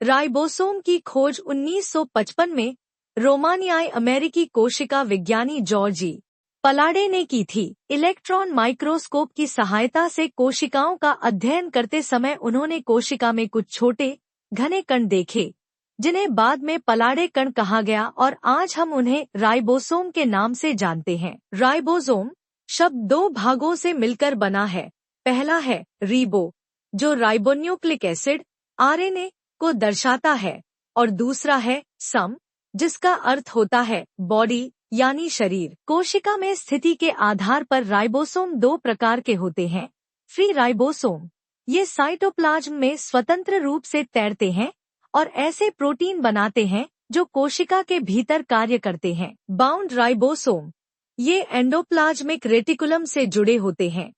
Ribosome की खोज 1955 में रोमानियाई अमेरिकी कोशिका विज्ञानी जॉर्जी पलाडे ने की थी। इलेक्ट्रॉन माइक्रोस्कोप की सहायता से कोशिकाओं का अध्ययन करते समय उन्होंने कोशिका में कुछ छोटे घने कण देखे, जिन्हें बाद में पलाडे कण कहा गया और आज हम उन्हें राइबोसोम के नाम से जानते हैं। राइबोसोम शब्द दो भागों से मिलकर बना है। पहला है रीबो, जो राइबोन्यूक्लिक एसिड आरएनए को दर्शाता है, और दूसरा है सम, जिसका अर्थ होता है बॉडी यानी शरीर। कोशिका में स्थिति के आधार पर राइबोसोम दो प्रकार के होते हैं। फ्री राइबोसोम, ये साइटोप्लाज्म में स्वतंत्र रूप से तैरते हैं और ऐसे प्रोटीन बनाते हैं जो कोशिका के भीतर कार्य करते हैं। बाउंड राइबोसोम, ये एंडोप्लाज्मिक रेटिकुलम से जुड़े होते हैं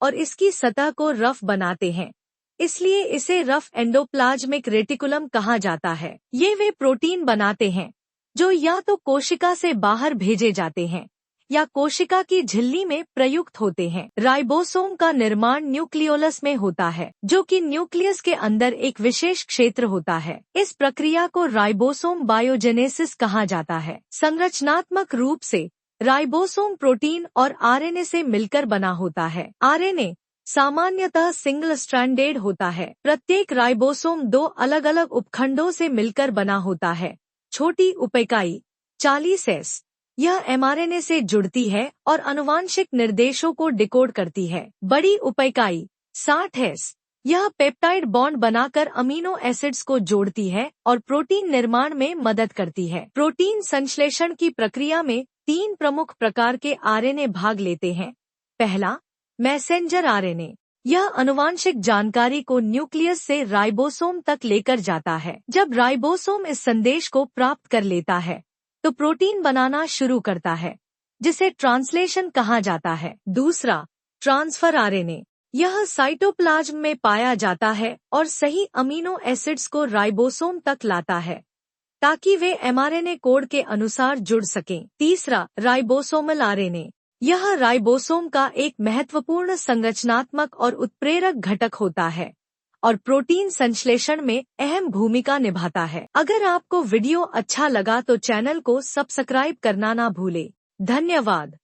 और इसकी सतह को रफ बनाते हैं, इसलिए इसे रफ एंडोप्लाज्मिक रेटिकुलम कहा जाता है। ये वे प्रोटीन बनाते हैं जो या तो कोशिका से बाहर भेजे जाते हैं या कोशिका की झिल्ली में प्रयुक्त होते हैं। राइबोसोम का निर्माण न्यूक्लियोलस में होता है, जो कि न्यूक्लियस के अंदर एक विशेष क्षेत्र होता है। इस प्रक्रिया को राइबोसोम बायोजेनेसिस कहा जाता है। संरचनात्मक रूप से राइबोसोम प्रोटीन और आरएनए से मिलकर बना होता है। आरएनए सामान्यतः सिंगल स्ट्रैंडेड होता है। प्रत्येक राइबोसोम दो अलग अलग उपखंडों से मिलकर बना होता है। छोटी उप-इकाई 40S यह एमआरएनए से जुड़ती है और आनुवांशिक निर्देशों को डिकोड करती है। बड़ी उप-इकाई 60S यह पेप्टाइड बॉन्ड बनाकर अमीनो एसिड्स को जोड़ती है और प्रोटीन निर्माण में मदद करती है। प्रोटीन संश्लेषण की प्रक्रिया में तीन प्रमुख प्रकार के आरएनए भाग लेते हैं। पहला, मैसेंजर आरएनए, यह आनुवांशिक जानकारी को न्यूक्लियस से राइबोसोम तक लेकर जाता है। जब राइबोसोम इस संदेश को प्राप्त कर लेता है तो प्रोटीन बनाना शुरू करता है, जिसे ट्रांसलेशन कहा जाता है। दूसरा, ट्रांसफर आरएनए, यह साइटोप्लाज्म में पाया जाता है और सही अमीनो एसिड्स को राइबोसोम तक लाता है ताकि वे एमआरएनए कोड के अनुसार जुड़ सकें। तीसरा, राइबोसोमल आरएनए, यह राइबोसोम का एक महत्वपूर्ण संरचनात्मक और उत्प्रेरक घटक होता है और प्रोटीन संश्लेषण में अहम भूमिका निभाता है। अगर आपको वीडियो अच्छा लगा तो चैनल को सब्सक्राइब करना ना भूलें। धन्यवाद।